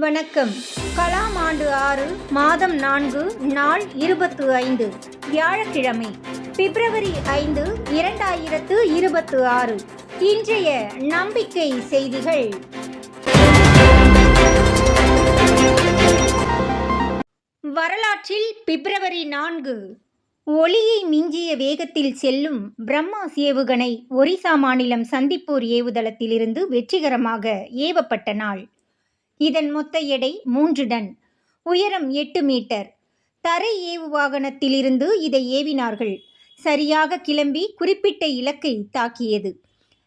வணக்கம். கலாம் ஆண்டு 6 மாதம் 4 நாள் 25 வியாழக்கிழமை பிப்ரவரி 5 2026. இன்றைய நம்பிக்கை செய்திகள். வரலாற்றில் பிப்ரவரி 4 ஒளியை மிஞ்சிய வேகத்தில் செல்லும் பிரம்மாஸ் ஏவுகணை ஒரிசா மாநிலம் சந்திப்பூர் ஏவுதளத்திலிருந்து வெற்றிகரமாக ஏவப்பட்ட நாள். இதன் மொத்த எடை 3 டன், உயரம் 8 மீட்டர். தரை ஏவு வாகனத்திலிருந்து இதை ஏவினார்கள். சரியாக கிளம்பி குறிப்பிட்ட இலக்கை தாக்கியது.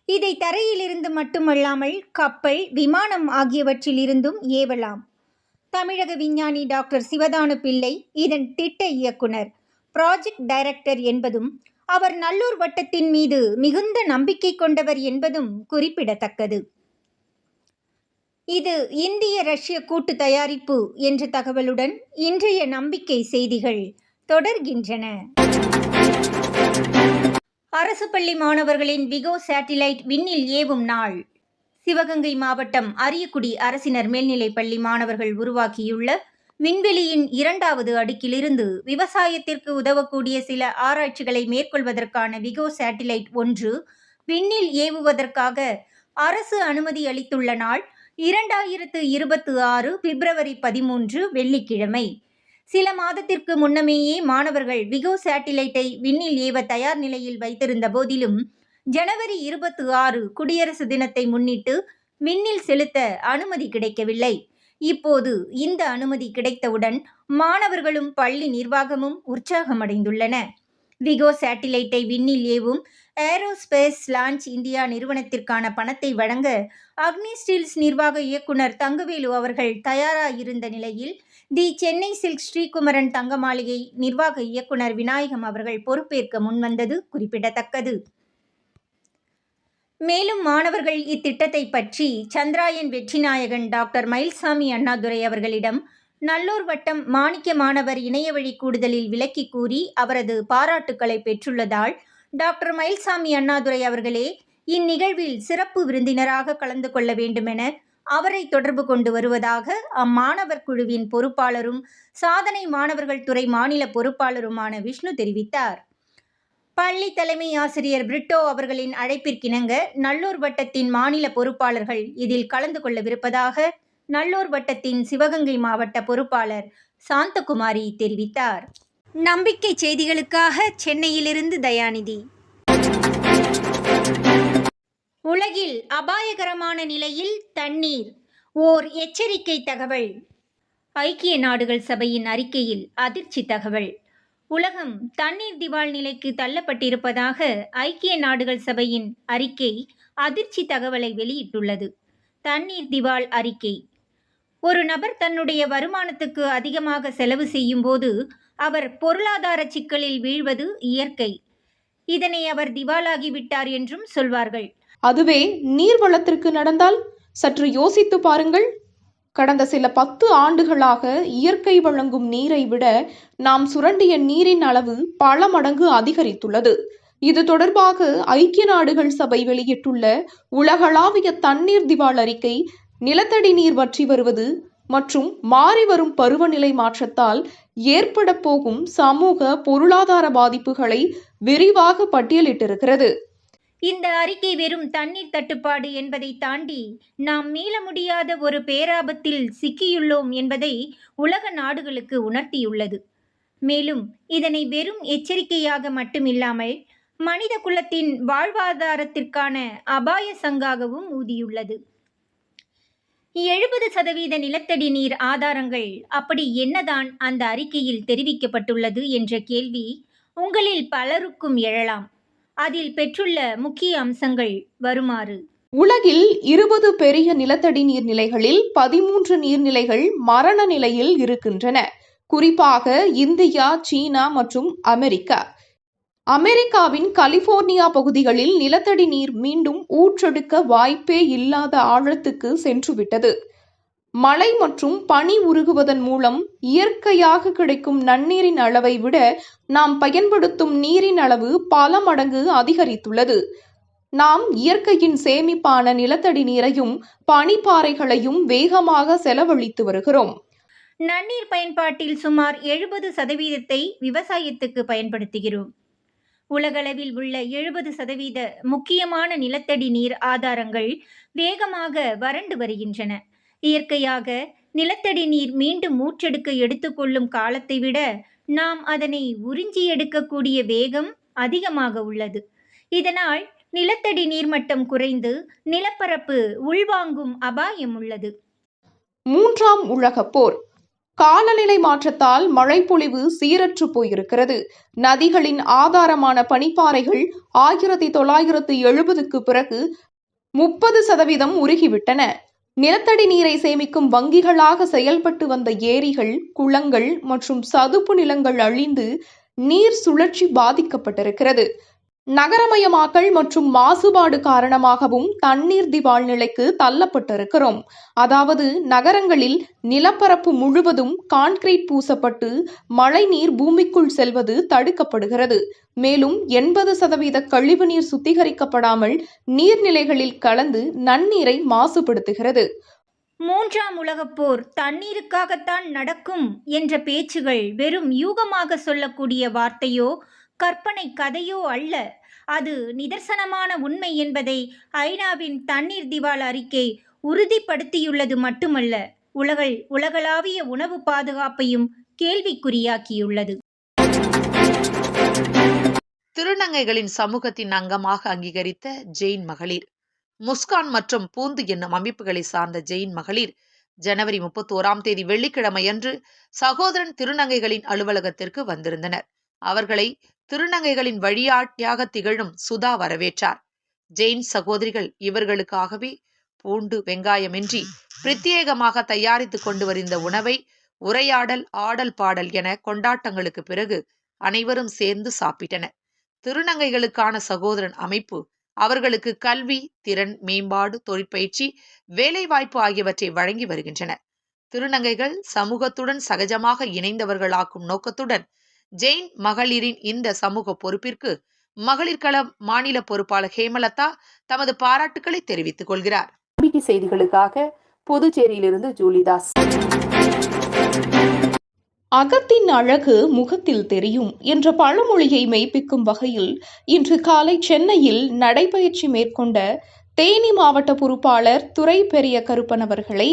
இதை தரையிலிருந்து மட்டுமல்லாமல் கப்பல், விமானம் ஆகியவற்றிலிருந்தும் ஏவலாம். தமிழக விஞ்ஞானி டாக்டர் சிவதானு பிள்ளை இதன் திட்ட இயக்குனர், ப்ராஜெக்ட் டைரக்டர் என்பதும், அவர் நல்லூர் வட்டத்தின் மீது மிகுந்த நம்பிக்கை கொண்டவர் என்பதும் குறிப்பிடத்தக்கது. இது இந்திய ரஷ்ய கூட்டு தயாரிப்பு என்ற தகவலுடன் இன்றைய நம்பிக்கை செய்திகள் தொடர்கின்றன. அரசு பள்ளி மாணவர்களின் விகோ சேட்டிலைட் விண்ணில் ஏவும் நாள். சிவகங்கை மாவட்டம் அரியக்குடி அரசினர் மேல்நிலைப் பள்ளி மாணவர்கள் உருவாக்கியுள்ள விண்வெளியின் 2வது அடுக்கிலிருந்து விவசாயத்திற்கு உதவக்கூடிய சில ஆராய்ச்சிகளை மேற்கொள்வதற்கான விகோ சேட்டிலைட் 1 விண்ணில் ஏவுவதற்காக அரசு அனுமதி அளித்துள்ள நாள் 2026 பிப்ரவரி 13 வெள்ளிக்கிழமை. சில மாதத்திற்கு முன்னமேயே மாணவர்கள் விகோ சேட்டிலைட்டை விண்ணில் ஏவ தயார் நிலையில் வைத்திருந்த போதிலும் ஜனவரி 26 குடியரசு தினத்தை முன்னிட்டு விண்ணில் செலுத்த அனுமதி கிடைக்கவில்லை. இப்போது இந்த அனுமதி கிடைத்தவுடன் மாணவர்களும் பள்ளி நிர்வாகமும் உற்சாகமடைந்துள்ளன. விகோ சேட்டிலைட்டை விண்ணில் ஏவும் ஏரோஸ்பேஸ் லான்ச் இந்தியா நிறுவனத்திற்கான பணத்தை வழங்க அக்னி ஸ்டீல்ஸ் நிர்வாக இயக்குனர் தங்கவேலு அவர்கள் தயாராயிருந்த நிலையில் தி சென்னை சில்க் ஸ்ரீகுமரன் தங்க மாளிகை நிர்வாக இயக்குனர் விநாயகம் அவர்கள் பொறுப்பேற்க முன்வந்தது குறிப்பிடத்தக்கது. மேலும் மாணவர்கள் இத்திட்டத்தை பற்றி சந்திராயன் வெற்றிநாயகன் டாக்டர் மயில்சாமி அண்ணாதுரை அவர்களிடம் நல்லூர் வட்டம் மாணிக்க மாணவர் இணையவழி கூடுதலில் விளக்கி கூறி அவரது பாராட்டுக்களை பெற்றுள்ளதால் டாக்டர் மயில்சாமி அண்ணாதுரை அவர்களே இந்நிகழ்வில் சிறப்பு விருந்தினராக கலந்து கொள்ள வேண்டுமென அவரை தொடர்பு கொண்டு வருவதாக அம்மாணவர் குழுவின் பொறுப்பாளரும் சாதனை மாணவர்கள் துறை மாநில பொறுப்பாளருமான விஷ்ணு தெரிவித்தார். பள்ளி தலைமை ஆசிரியர் பிரிட்டோ அவர்களின் அழைப்பிற்கிணங்க நல்லூர் வட்டத்தின் மாநில பொறுப்பாளர்கள் இதில் கலந்து கொள்ளவிருப்பதாக நல்லூர் வட்டத்தின் சிவகங்கை மாவட்ட பொறுப்பாளர் சாந்தகுமாரி தெரிவித்தார். நம்பிக்கை செய்திகளுக்காக சென்னையிலிருந்து தயாநிதி. உலகில் அபாயகரமான நிலையில் தண்ணீர், ஓர் எச்சரிக்கை தகவல். ஐக்கிய நாடுகள் சபையின் அறிக்கையில் அதிர்ச்சி தகவல். உலகம் தண்ணீர் திவால் நிலைக்கு தள்ளப்பட்டிருப்பதாக ஐக்கிய நாடுகள் சபையின் அறிக்கை அதிர்ச்சி தகவலை வெளியிட்டுள்ளது. தண்ணீர் திவால் அறிக்கை. ஒரு நபர் தன்னுடைய வருமானத்துக்கு அதிகமாக செலவு செய்யும் போது அவர் பொருளாதார சிக்கலில் வீழ்வது இயற்கை. இதனை அவர் திவாலாகிவிட்டார் என்றும் சொல்வார்கள். அதுவே நீர்வளத்திற்கு நடந்தால் சற்று யோசித்து பாருங்கள். கடந்த சில 10 ஆண்டுகளாக இயற்கை வழங்கும் நீரை விட நாம் சுரண்டிய நீரின் அளவு பல மடங்கு அதிகரித்துள்ளது. இது தொடர்பாக ஐக்கிய நாடுகள் சபை வெளியிட்டுள்ள உலகளாவிய தண்ணீர் திவால் அறிக்கை நிலத்தடி நீர் வற்றி வருவது மற்றும் மாறி வரும் பருவநிலை மாற்றத்தால் ஏற்பட போகும் சமூக பொருளாதார பாதிப்புகளை விரிவாக பட்டியலிட்டிருக்கிறது. இந்த அறிக்கை வெறும் தண்ணீர் தட்டுப்பாடு என்பதை தாண்டி நாம் மீள முடியாத ஒரு பேராபத்தில் சிக்கியுள்ளோம் என்பதை உலக நாடுகளுக்கு உணர்த்தியுள்ளது. மேலும் இதனை வெறும் எச்சரிக்கையாக மட்டுமில்லாமல் மனித குலத்தின் வாழ்வாதாரத்திற்கான அபாய சங்காகவும் ஊதியுள்ளது. 70% நிலத்தடி நீர் ஆதாரங்கள் அப்படி என்னதான் அந்த அறிக்கையில் தெரிவிக்கப்பட்டுள்ளது என்ற கேள்வி உங்களில் பலருக்கும் எழலாம். அதில் பெற்றுள்ள முக்கிய அம்சங்கள் வருமாறு. உலகில் 20 பெரிய நிலத்தடி நீர்நிலைகளில் 13 நீர்நிலைகள் மரண நிலையில் இருக்கின்றன. குறிப்பாக இந்தியா, சீனா மற்றும் அமெரிக்கா. அமெரிக்காவின் கலிபோர்னியா பகுதிகளில் நிலத்தடி நீர் மீண்டும் ஊற்றெடுக்க வாய்ப்பே இல்லாத ஆழத்துக்கு சென்றுவிட்டது. மழை மற்றும் பனி உருகுவதன் மூலம் இயற்கையாக கிடைக்கும் நன்னீரின் அளவை விட நாம் பயன்படுத்தும் நீரின் அளவு பல மடங்கு அதிகரித்துள்ளது. நாம் இயற்கையின் சேமிப்பான நிலத்தடி நீரையும் பனிப்பாறைகளையும் வேகமாக செலவழித்து வருகிறோம். நன்னீர் பயன்பாட்டில் சுமார் 70% விவசாயத்துக்கு பயன்படுத்துகிறோம். உலகளவில் உள்ள 70% முக்கியமான நிலத்தடி நீர் ஆதாரங்கள் வேகமாக வறண்டு வருகின்றன. இயற்கையாக நிலத்தடி நீர் மீண்டும் மூச்செடுக்க எடுத்துக்கொள்ளும் காலத்தை விட நாம் அதனை உறிஞ்சி எடுக்கக்கூடிய வேகம் அதிகமாக உள்ளது. இதனால் நிலத்தடி நீர்மட்டம் குறைந்து நிலப்பரப்பு உள்வாங்கும் அபாயம் உள்ளது. 3ஆம் உலகப் போர். காலநிலை மாற்றத்தால் மழைப்பொழிவு சீரற்று போயிருக்கிறது. நதிகளின் ஆதாரமான பனிப்பாறைகள் 1970க்கு பிறகு 30% உருகிவிட்டன. நிலத்தடி நீரை சேமிக்கும் வங்கிகளாக செயல்பட்டு வந்த ஏரிகள், குளங்கள் மற்றும் சதுப்பு நிலங்கள் அழிந்து நீர் சுழற்சி பாதிக்கப்பட்டிருக்கிறது. நகரமயமாக்கல் மற்றும் மாசுபாடு காரணமாகவும் தண்ணீர் திவால் நிலைக்கு தள்ளப்பட்டிருக்கிறோம். அதாவது நகரங்களில் நிலப்பரப்பு முழுவதும் கான்கிரீட் பூசப்பட்டு மழைநீர் பூமிக்குள் செல்வது தடுக்கப்படுகிறது. மேலும் 80% கழிவுநீர் சுத்திகரிக்கப்படாமல் நீர்நிலைகளில் கலந்து நன்னீரை மாசுபடுத்துகிறது. 3ஆம் உலகப் போர் தண்ணீருக்காகத்தான் நடக்கும் என்ற பேச்சுகள் வெறும் யூகமாக சொல்லக்கூடிய வார்த்தையோ கற்பனை கதையோ அல்ல. அது நிதர்சனமான உண்மை என்பதை ஐநாவின் தண்ணீர் திவால் அறிக்கை உறுதிப்படுத்தியுள்ளது மட்டுமல்ல, உலகளாவிய உணவு பாதுகாப்பையும் கேள்விக்குறியாக்கியுள்ளது. திருநங்கைகளின் சமூகத்தின் அங்கமாக அங்கீகரித்த ஜெயின் மகளிர். முஸ்கான் மற்றும் பூந்து என்னும் அமைப்புகளை சார்ந்த ஜெயின் மகளிர் ஜனவரி 31ஆம் தேதி வெள்ளிக்கிழமையன்று சகோதரன் திருநங்கைகளின் அலுவலகத்திற்கு வந்திருந்தனர். அவர்களை திருநங்கைகளின் வழிகாட்டியாக திகழும் சுதா வரவேற்றார். ஜெயின் சகோதரிகள் இவர்களுக்காகவே பூண்டு வெங்காயமின்றி பிரத்யேகமாக தயாரித்து கொண்டு வந்த உணவை உரையாடல், ஆடல், பாடல் என கொண்டாட்டங்களுக்கு பிறகு அனைவரும் சேர்ந்து சாப்பிட்டனர். திருநங்கைகளுக்கான சகோதரன் அமைப்பு அவர்களுக்கு கல்வி, திறன் மேம்பாடு, தொழிற்பயிற்சி, வேலைவாய்ப்பு ஆகியவற்றை வழங்கி வருகின்றன. திருநங்கைகள் சமூகத்துடன் சகஜமாக இணைந்தவர்களாக்கும் நோக்கத்துடன் ஜெயின் மகளிரின் இந்த சமூக பொறுப்பிற்கு மகளிர் கள மாநில பொறுப்பாளர் ஹேமலதா தமது பாராட்டுக்களை தெரிவித்துக் கொள்கிறார். செய்திகளுக்காக புதுச்சேரியிலிருந்து ஜூலிதாஸ். அகத்தின் அழகு முகத்தில் தெரியும் என்ற பழமொழியை மெய்ப்பிக்கும் வகையில் இன்று காலை சென்னையில் நடைபயிற்சி மேற்கொண்ட தேனி மாவட்ட பொறுப்பாளர் துரை பெரிய கருப்பன் அவர்களை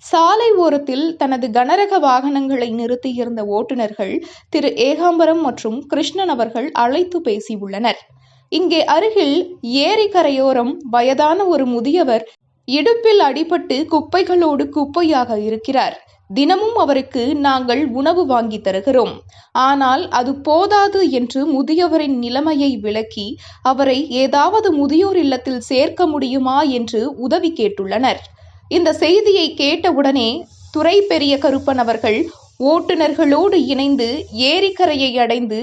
சாலை ஓரத்தில் தனது கனரக வாகனங்களை நிறுத்தியிருந்த ஓட்டுநர்கள் திரு ஏகாம்பரம் மற்றும் கிருஷ்ணன் அவர்கள் அழைத்து பேசியுள்ளனர். இங்கே அருகில் ஏரி கரையோரம் வயதான ஒரு முதியவர் இடுப்பில் அடிபட்டு குப்பைகளோடு குப்பையாக இருக்கிறார். தினமும் அவருக்கு நாங்கள் உணவு வாங்கி தருகிறோம். ஆனால் அது போதாது என்று முதியவரின் நிலைமையை விளக்கி அவரை ஏதாவது முதியோர் இல்லத்தில் சேர்க்க முடியுமா என்று உதவி கேட்டுள்ளனர். இந்த செய்தியை கேட்டவுடனே துரை பெரிய கருப்பன் அவர்கள் ஓட்டுநர்களோடு இணைந்து ஏரிக்கரையை அடைந்து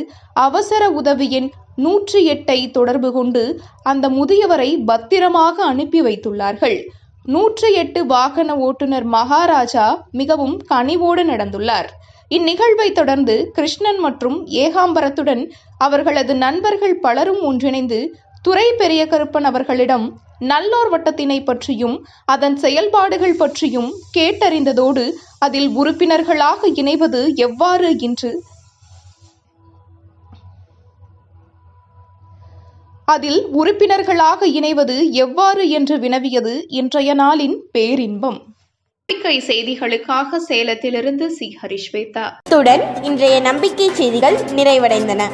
அவசர உதவி எண் 108 தொடர்பு கொண்டு அந்த முதியவரை பத்திரமாக அனுப்பி வைத்துள்ளார்கள். 108 வாகன ஓட்டுநர் மகாராஜா மிகவும் கனிவோடு நடந்துள்ளார். இந்நிகழ்வை தொடர்ந்து கிருஷ்ணன் மற்றும் ஏகாம்பரத்துடன் அவர்களது நண்பர்கள் பலரும் ஒன்றிணைந்து துரை பெரிய கருப்பன் அவர்களிடம் நல்லோர் வட்டத்தினை பற்றியும் அதன் செயல்பாடுகள் பற்றியும் கேட்டறிந்ததோடு அதில் உறுப்பினர்களாக இணைவது எவ்வாறு என்று வினவியது இன்றைய நாளின் பேரின்பம். செய்திகளுக்காக சேலத்திலிருந்து சி. ஹரிஸ்வேதா. இத்துடன் இன்றைய நம்பிக்கை செய்திகள் நிறைவடைந்தன.